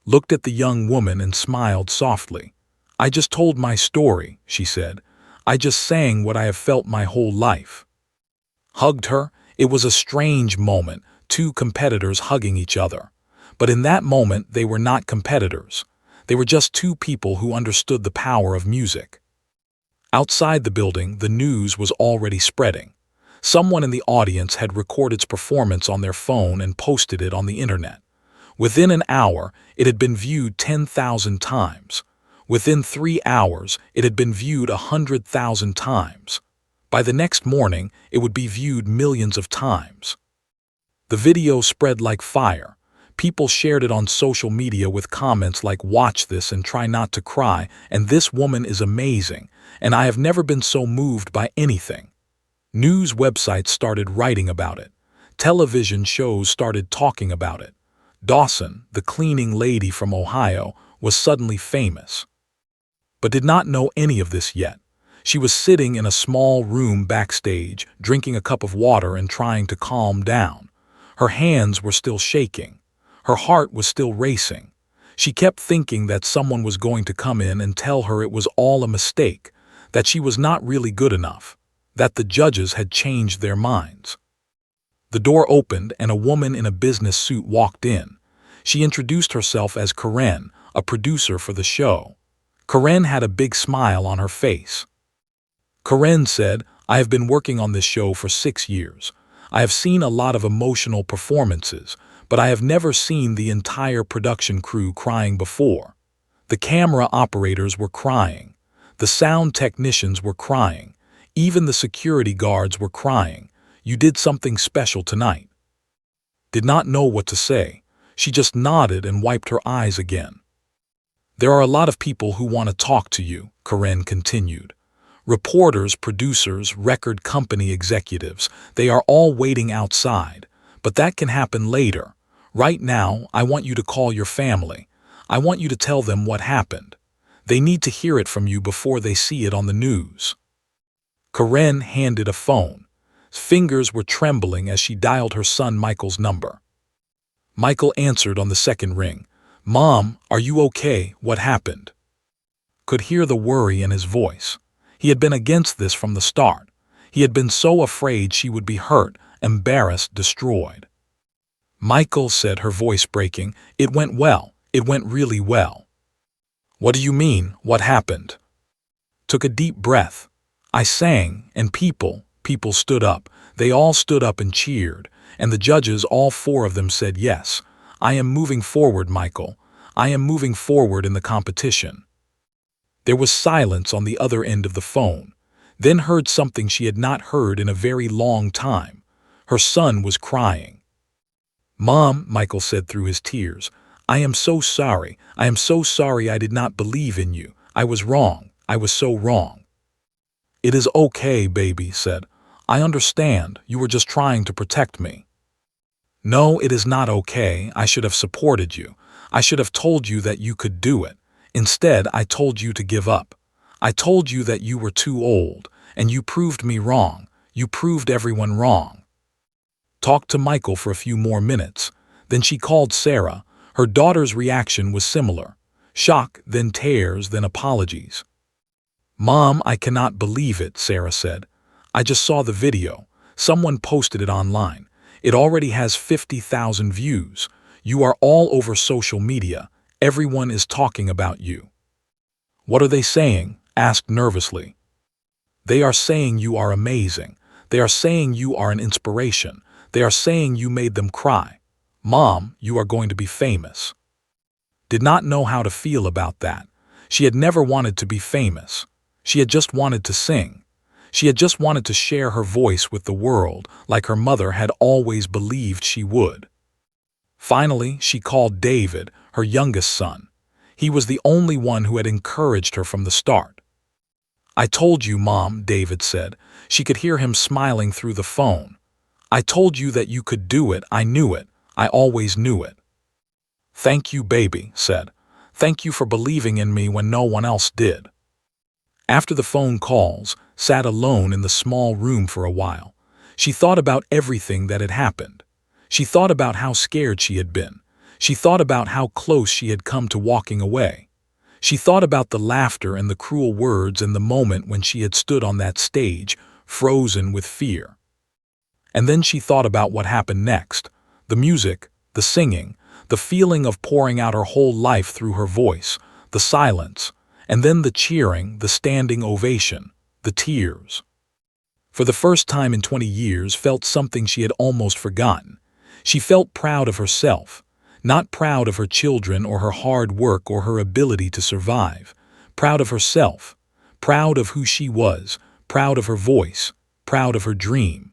Looked at the young woman and smiled softly. "I just told my story," she said. "I just sang what I have felt my whole life." Hugged her. It was a strange moment, two competitors hugging each other. But in that moment they were not competitors. They were just two people who understood the power of music. Outside the building, the news was already spreading. Someone in the audience had recorded its performance on their phone and posted it on the internet. Within an hour, it had been viewed 10,000 times. Within 3 hours, it had been viewed 100,000 times. By the next morning, it would be viewed millions of times. The video spread like fire. People shared it on social media with comments like, "Watch this and try not to cry," and "This woman is amazing," and "I have never been so moved by anything." News websites started writing about it. Television shows started talking about it. Dawson, the cleaning lady from Ohio, was suddenly famous. But did not know any of this yet. She was sitting in a small room backstage, drinking a cup of water and trying to calm down. Her hands were still shaking. Her heart was still racing. She kept thinking that someone was going to come in and tell her it was all a mistake, that she was not really good enough, that the judges had changed their minds. The door opened and a woman in a business suit walked in. She introduced herself as Karen, a producer for the show. Karen had a big smile on her face. Karen said, "I have been working on this show for 6 years. I have seen a lot of emotional performances, but I have never seen the entire production crew crying before. The camera operators were crying. The sound technicians were crying. Even the security guards were crying. You did something special tonight." Did not know what to say. She just nodded and wiped her eyes again. "There are a lot of people who want to talk to you," Karen continued. "Reporters, producers, record company executives, they are all waiting outside. But that can happen later. Right now, I want you to call your family. I want you to tell them what happened. They need to hear it from you before they see it on the news." Karen handed a phone. Fingers were trembling as she dialed her son Michael's number. Michael answered on the second ring. "Mom, are you okay? What happened?" Could hear the worry in his voice. He had been against this from the start. He had been so afraid she would be hurt, embarrassed, destroyed. "Michael," said, her voice breaking, "it went well. It went really well." "What do you mean? What happened?" Took a deep breath. "I sang, and people stood up. They all stood up and cheered, and the judges, all 4 of them, said, 'Yes, I am moving forward, Michael. I am moving forward in the competition.'" There was silence on the other end of the phone. Then heard something she had not heard in a very long time. Her son was crying. "Mom," Michael said through his tears, "I am so sorry. I am so sorry I did not believe in you. I was wrong. I was so wrong." "It is okay," baby said. "I understand. You were just trying to protect me." "No, it is not okay. I should have supported you. I should have told you that you could do it. Instead, I told you to give up. I told you that you were too old, and you proved me wrong. You proved everyone wrong." Talked to Michael for a few more minutes. Then she called Sarah. Her daughter's reaction was similar. Shock, then tears, then apologies. "Mom, I cannot believe it," Sarah said. "I just saw the video. Someone posted it online. It already has 50,000 views. You are all over social media. Everyone is talking about you." "What are they saying?" asked nervously. "They are saying you are amazing. They are saying you are an inspiration. They are saying you made them cry. Mom, you are going to be famous." Did not know how to feel about that. She had never wanted to be famous. She had just wanted to sing. She had just wanted to share her voice with the world, like her mother had always believed she would. Finally, she called David, her youngest son. He was the only one who had encouraged her from the start. "I told you, Mom," David said. She could hear him smiling through the phone. "I told you that you could do it. I knew it. I always knew it." "Thank you, baby," said. "Thank you for believing in me when no one else did." After the phone calls, sat alone in the small room for a while. She thought about everything that had happened. She thought about how scared she had been. She thought about how close she had come to walking away. She thought about the laughter and the cruel words in the moment when she had stood on that stage, frozen with fear. And then she thought about what happened next. The music, the singing, the feeling of pouring out her whole life through her voice, the silence, and then the cheering, the standing ovation, the tears. For the first time in 20 years, felt something she had almost forgotten. She felt proud of herself, not proud of her children or her hard work or her ability to survive. Proud of herself, proud of who she was, proud of her voice, proud of her dream.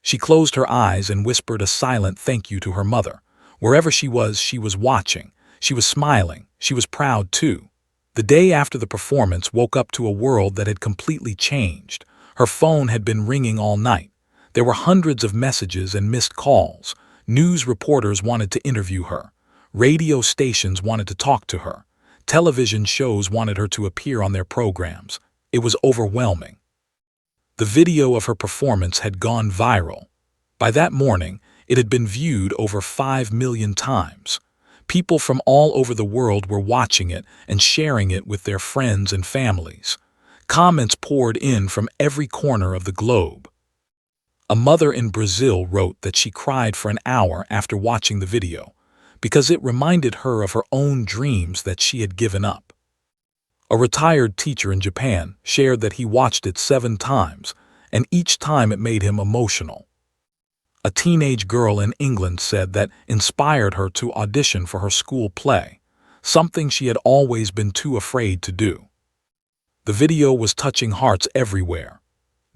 She closed her eyes and whispered a silent thank you to her mother. Wherever she was watching. She was smiling. She was proud too. The day after the performance woke up to a world that had completely changed. Her phone had been ringing all night. There were hundreds of messages and missed calls. News reporters wanted to interview her. Radio stations wanted to talk to her. Television shows wanted her to appear on their programs. It was overwhelming. The video of her performance had gone viral. By that morning, it had been viewed over 5 million times. People from all over the world were watching it and sharing it with their friends and families. Comments poured in from every corner of the globe. A mother in Brazil wrote that she cried for an hour after watching the video because it reminded her of her own dreams that she had given up. A retired teacher in Japan shared that he watched it 7 times, and each time it made him emotional. A teenage girl in England said that inspired her to audition for her school play, something she had always been too afraid to do. The video was touching hearts everywhere.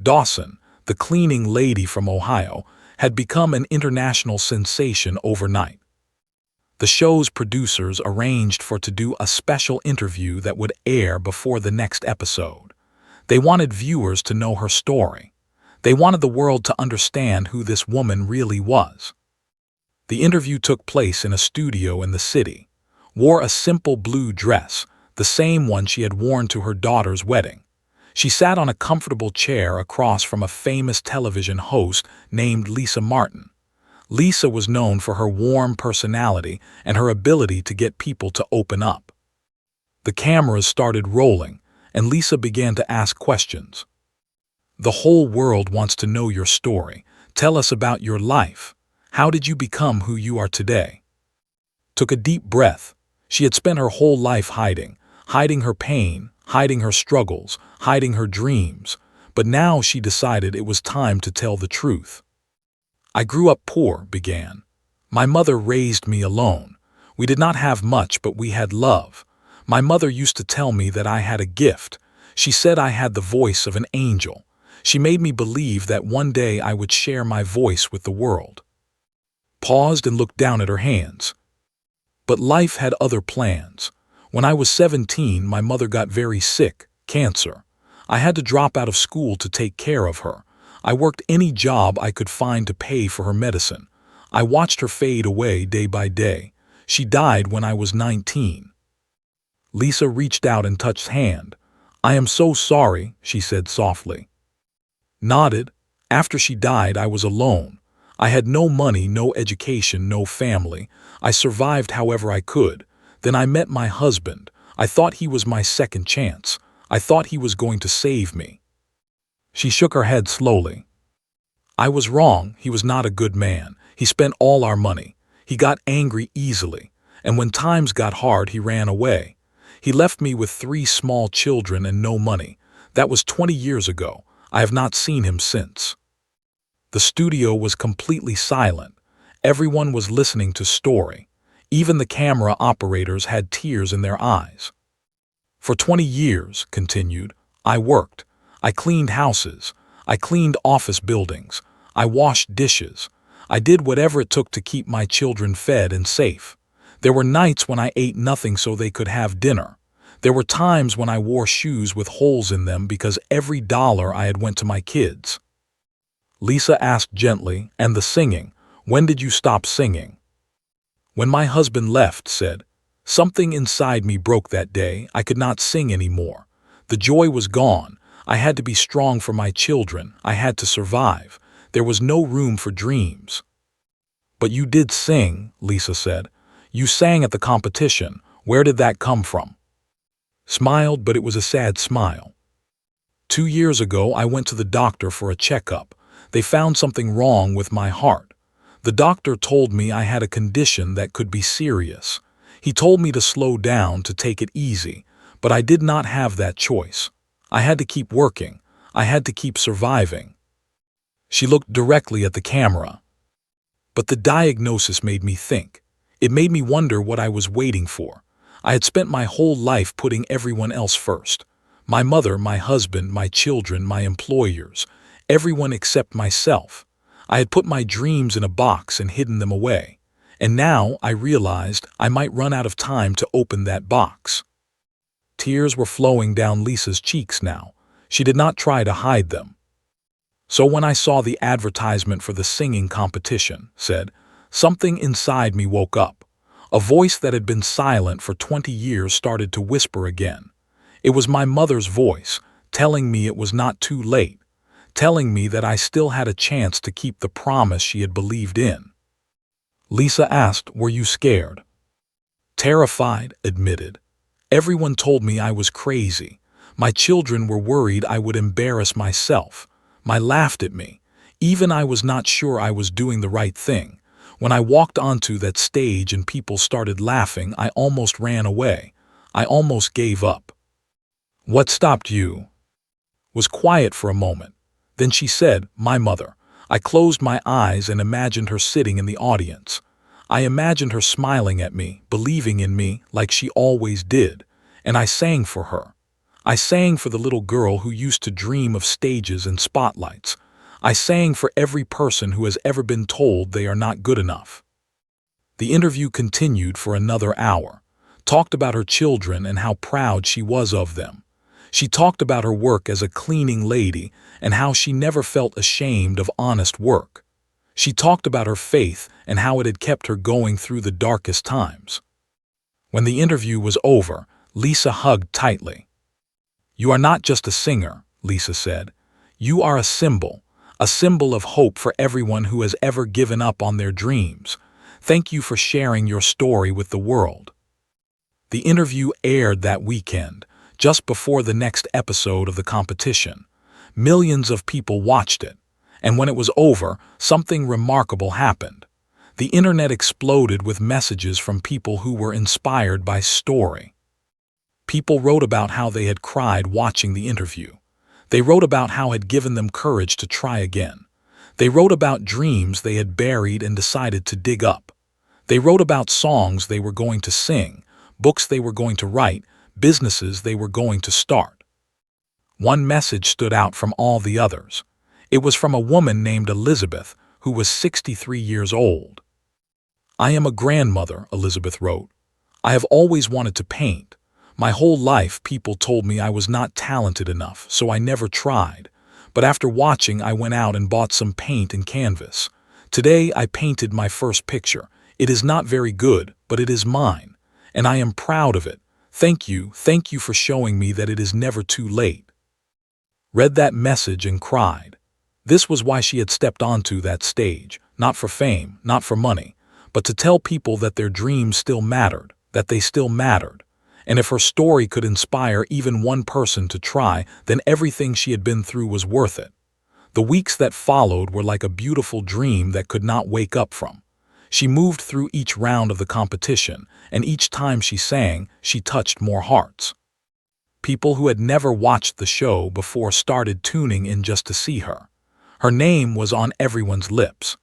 Dawson, the cleaning lady from Ohio, had become an international sensation overnight. The show's producers arranged for to do a special interview that would air before the next episode. They wanted viewers to know her story. They wanted the world to understand who this woman really was. The interview took place in a studio in the city. Wore a simple blue dress, the same one she had worn to her daughter's wedding. She sat on a comfortable chair across from a famous television host named Lisa Martin. Lisa was known for her warm personality and her ability to get people to open up. The cameras started rolling, and Lisa began to ask questions. "The whole world wants to know your story. Tell us about your life. How did you become who you are today?" Took a deep breath. She had spent her whole life hiding her pain, hiding her struggles, hiding her dreams, but now she decided it was time to tell the truth. "I grew up poor," began. "My mother raised me alone. We did not have much, but we had love. My mother used to tell me that I had a gift. She said I had the voice of an angel. She made me believe that one day I would share my voice with the world." Paused and looked down at her hands. "But life had other plans. When I was 17, my mother got very sick, cancer. I had to drop out of school to take care of her. I worked any job I could find to pay for her medicine. I watched her fade away day by day. She died when I was 19. Lisa reached out and touched hand. "I am so sorry," she said softly. Nodded. "After she died, I was alone. I had no money, no education, no family. I survived however I could. Then I met my husband. I thought he was my second chance. I thought he was going to save me." She shook her head slowly. "I was wrong. He was not a good man. He spent all our money. He got angry easily. And when times got hard, he ran away. He left me with 3 small children and no money. That was 20 years ago. I have not seen him since." The studio was completely silent. Everyone was listening to story. Even the camera operators had tears in their eyes. "For 20 years," continued, "I worked. I cleaned houses. I cleaned office buildings. I washed dishes. I did whatever it took to keep my children fed and safe. There were nights when I ate nothing so they could have dinner. There were times when I wore shoes with holes in them because every dollar I had went to my kids. Lisa asked gently, and the singing, when did you stop singing? When my husband left, said, something inside me broke that day. I could not sing anymore. The joy was gone. I had to be strong for my children. I had to survive. There was no room for dreams. But you did sing, Lisa said. You sang at the competition. Where did that come from? Smiled, but it was a sad smile. 2 years ago, I went to the doctor for a checkup. They found something wrong with my heart. The doctor told me I had a condition that could be serious. He told me to slow down, to take it easy, but I did not have that choice. I had to keep working. I had to keep surviving. She looked directly at the camera. But the diagnosis made me think. It made me wonder what I was waiting for. I had spent my whole life putting everyone else first. My mother, my husband, my children, my employers, everyone except myself. I had put my dreams in a box and hidden them away. And now I realized I might run out of time to open that box. Tears were flowing down Lisa's cheeks now. She did not try to hide them. So when I saw the advertisement for the singing competition, said, something inside me woke up. A voice that had been silent for 20 years started to whisper again. It was my mother's voice, telling me it was not too late, telling me that I still had a chance to keep the promise she had believed in. Lisa asked, were you scared? Terrified, admitted. Everyone told me I was crazy. My children were worried I would embarrass myself. My laughed at me. Even I was not sure I was doing the right thing. When I walked onto that stage and people started laughing, I almost ran away. I almost gave up. What stopped you? Was quiet for a moment. Then she said, my mother. I closed my eyes and imagined her sitting in the audience. I imagined her smiling at me, believing in me like she always did, and I sang for her. I sang for the little girl who used to dream of stages and spotlights. I sang for every person who has ever been told they are not good enough. The interview continued for another hour, talked about her children and how proud she was of them. She talked about her work as a cleaning lady and how she never felt ashamed of honest work. She talked about her faith and how it had kept her going through the darkest times. When the interview was over, Lisa hugged tightly. You are not just a singer, Lisa said. You are a symbol of hope for everyone who has ever given up on their dreams. Thank you for sharing your story with the world. The interview aired that weekend, just before the next episode of the competition. Millions of people watched it, and when it was over, something remarkable happened. The internet exploded with messages from people who were inspired by story. People wrote about how they had cried watching the interview. They wrote about how it had given them courage to try again. They wrote about dreams they had buried and decided to dig up. They wrote about songs they were going to sing, books they were going to write, businesses they were going to start. One message stood out from all the others. It was from a woman named Elizabeth, who was 63 years old. I am a grandmother, Elizabeth wrote. I have always wanted to paint. My whole life people told me I was not talented enough, so I never tried. But after watching, I went out and bought some paint and canvas. Today I painted my first picture. It is not very good, but it is mine, and I am proud of it. Thank you for showing me that it is never too late. Read that message and cried. This was why she had stepped onto that stage, not for fame, not for money, but to tell people that their dreams still mattered, that they still mattered. And if her story could inspire even one person to try, then everything she had been through was worth it. The weeks that followed were like a beautiful dream that could not wake up from. She moved through each round of the competition, and each time she sang, she touched more hearts. People who had never watched the show before started tuning in just to see her. Her name was on everyone's lips.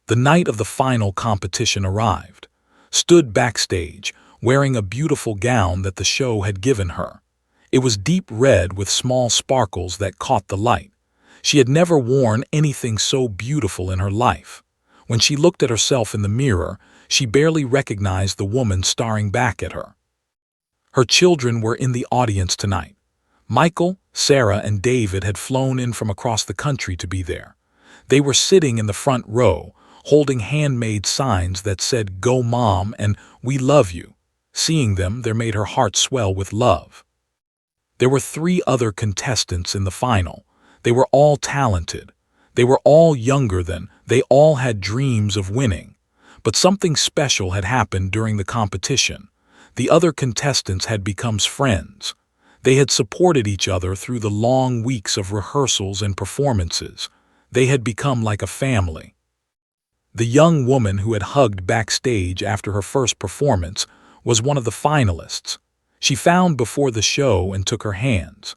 The night of the final competition arrived. Stood backstage, wearing a beautiful gown that the show had given her. It was deep red with small sparkles that caught the light. She had never worn anything so beautiful in her life. When she looked at herself in the mirror, she barely recognized the woman staring back at her. Her children were in the audience tonight. Michael, Sarah, and David had flown in from across the country to be there. They were sitting in the front row, holding handmade signs that said, "Go Mom," and "We love you." Seeing them, there made her heart swell with love. There were 3 other contestants in the final. They were all talented. They were all younger than, they all had dreams of winning. But something special had happened during the competition. The other contestants had become friends. They had supported each other through the long weeks of rehearsals and performances. They had become like a family. The young woman who had hugged backstage after her first performance was one of the finalists. She found before the show and took her hands.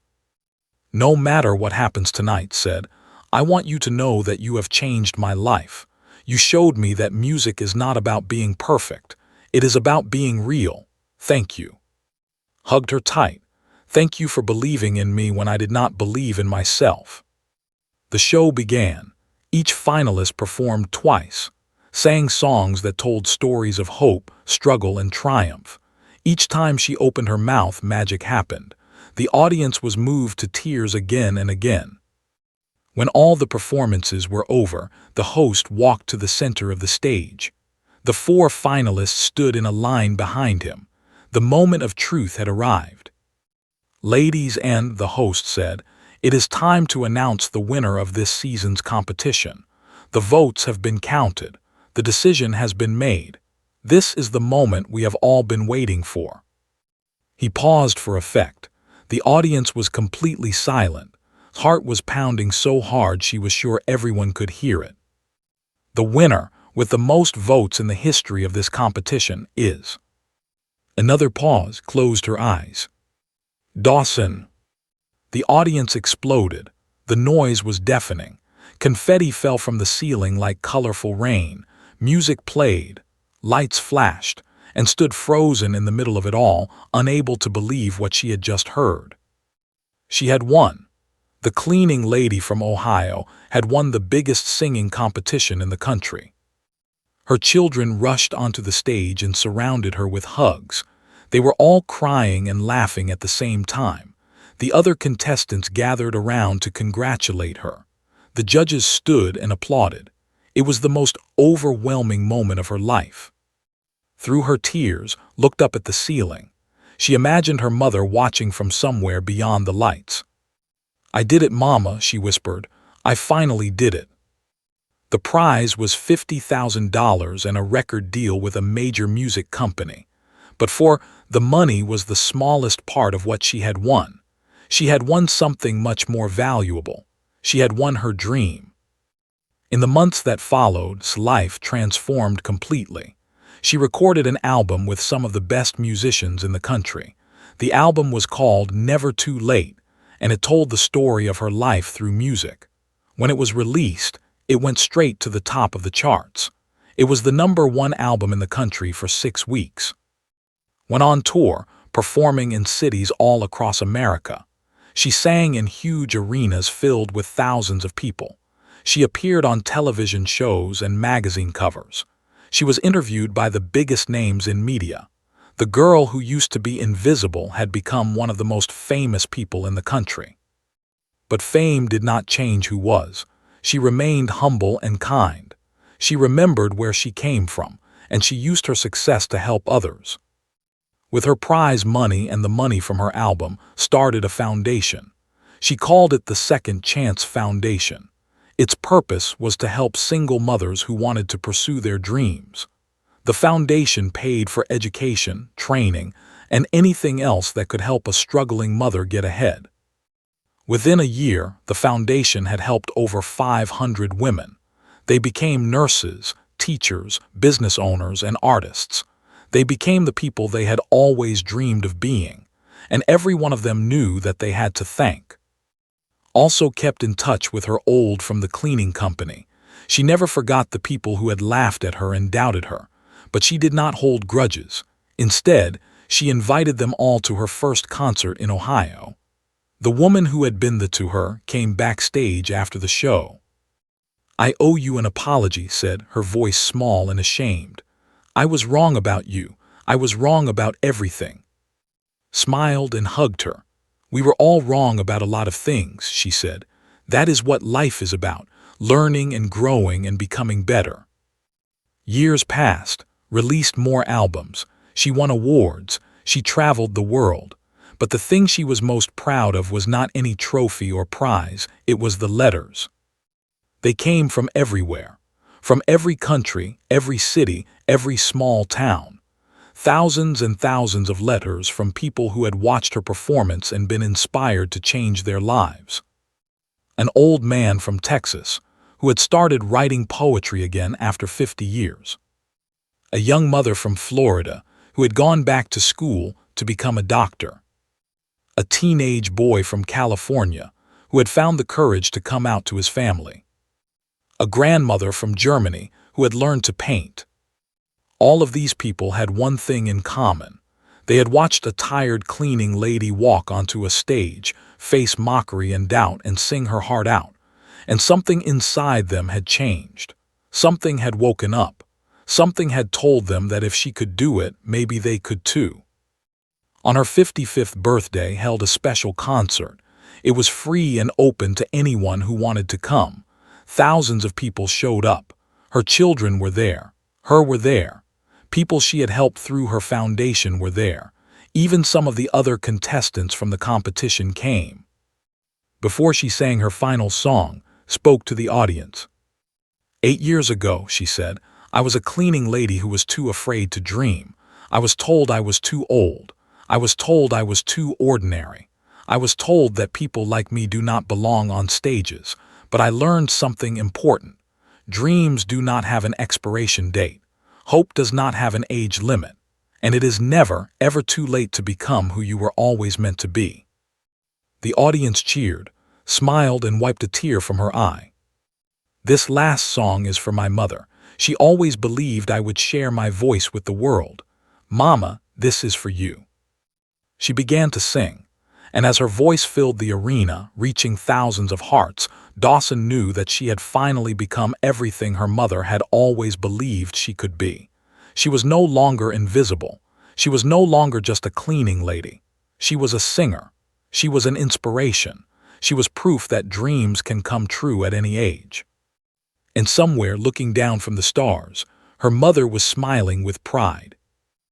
"No matter what happens tonight," said, "I want you to know that you have changed my life. You showed me that music is not about being perfect. It is about being real. Thank you." Hugged her tight. "Thank you for believing in me when I did not believe in myself." The show began. Each finalist performed twice, sang songs that told stories of hope, struggle, and triumph. Each time she opened her mouth, magic happened. The audience was moved to tears again and again. When all the performances were over, the host walked to the center of the stage. The 4 finalists stood in a line behind him. The moment of truth had arrived. "Ladies and," the host said, "it is time to announce the winner of this season's competition. The votes have been counted. The decision has been made. This is the moment we have all been waiting for." He paused for effect. The audience was completely silent. His heart was pounding so hard she was sure everyone could hear it. "The winner, with the most votes in the history of this competition, is..." Another pause closed her eyes. "Dawson." The audience exploded. The noise was deafening. Confetti fell from the ceiling like colorful rain. Music played. Lights flashed, and stood frozen in the middle of it all, unable to believe what she had just heard. She had won. The cleaning lady from Ohio had won the biggest singing competition in the country. Her children rushed onto the stage and surrounded her with hugs. They were all crying and laughing at the same time. The other contestants gathered around to congratulate her. The judges stood and applauded. It was the most overwhelming moment of her life. Through her tears, looked up at the ceiling. She imagined her mother watching from somewhere beyond the lights. "I did it, Mama," she whispered. "I finally did it." The prize was $50,000 and a record deal with a major music company. But the money was the smallest part of what she had won. She had won something much more valuable. She had won her dream. In the months that followed, life transformed completely. She recorded an album with some of the best musicians in the country. The album was called Never Too Late, and it told the story of her life through music. When it was released, it went straight to the top of the charts. It was the #1 album in the country for 6 weeks. Went on tour, performing in cities all across America. She sang in huge arenas filled with thousands of people. She appeared on television shows and magazine covers. She was interviewed by the biggest names in media. The girl who used to be invisible had become one of the most famous people in the country. But fame did not change who was. She remained humble and kind. She remembered where she came from, and she used her success to help others. With her prize money and the money from her album, started a foundation. She called it the Second Chance Foundation. Its purpose was to help single mothers who wanted to pursue their dreams. The foundation paid for education, training, and anything else that could help a struggling mother get ahead. Within a year, the foundation had helped over 500 women. They became nurses, teachers, business owners, and artists. They became the people they had always dreamed of being, and every one of them knew that they had to thank. Also kept in touch with her old from the cleaning company. She never forgot the people who had laughed at her and doubted her, but she did not hold grudges. Instead, She invited them all to her first concert in Ohio. The woman who had been to her came backstage after the show. "I owe you an apology," said, her voice small and ashamed. "I was wrong about you. I was wrong about everything." Smiled and hugged her. "We were all wrong about a lot of things," she said. "That is what life is about, learning and growing and becoming better." Years passed, released more albums. She won awards. She traveled the world. But the thing she was most proud of was not any trophy or prize, it was the letters. They came from everywhere. From every country, every city, every small town. Thousands and thousands of letters from people who had watched her performance and been inspired to change their lives. An old man from Texas, who had started writing poetry again after 50 years. A young mother from Florida, who had gone back to school to become a doctor. A teenage boy from California, who had found the courage to come out to his family. A grandmother from Germany, who had learned to paint. All of these people had one thing in common. They had watched a tired cleaning lady walk onto a stage, face mockery and doubt, and sing her heart out. And something inside them had changed. Something had woken up. Something had told them that if she could do it, maybe they could too. On her 55th birthday held a special concert. It was free and open to anyone who wanted to come. Thousands of people showed up. Her children were there. Her were there. People she had helped through her foundation were there. Even some of the other contestants from the competition came. Before she sang her final song, spoke to the audience. 8 years ago, she said, I was a cleaning lady who was too afraid to dream. I was told I was too old. I was told I was too ordinary. I was told that people like me do not belong on stages. But I learned something important. Dreams do not have an expiration date. Hope does not have an age limit. And it is never, ever too late to become who you were always meant to be. The audience cheered, smiled, and wiped a tear from her eye. This last song is for my mother. She always believed I would share my voice with the world. Mama, this is for you. She began to sing, and as her voice filled the arena, reaching thousands of hearts, Dawson knew that she had finally become everything her mother had always believed she could be. She was no longer invisible. She was no longer just a cleaning lady. She was a singer. She was an inspiration. She was proof that dreams can come true at any age. And somewhere, looking down from the stars, her mother was smiling with pride.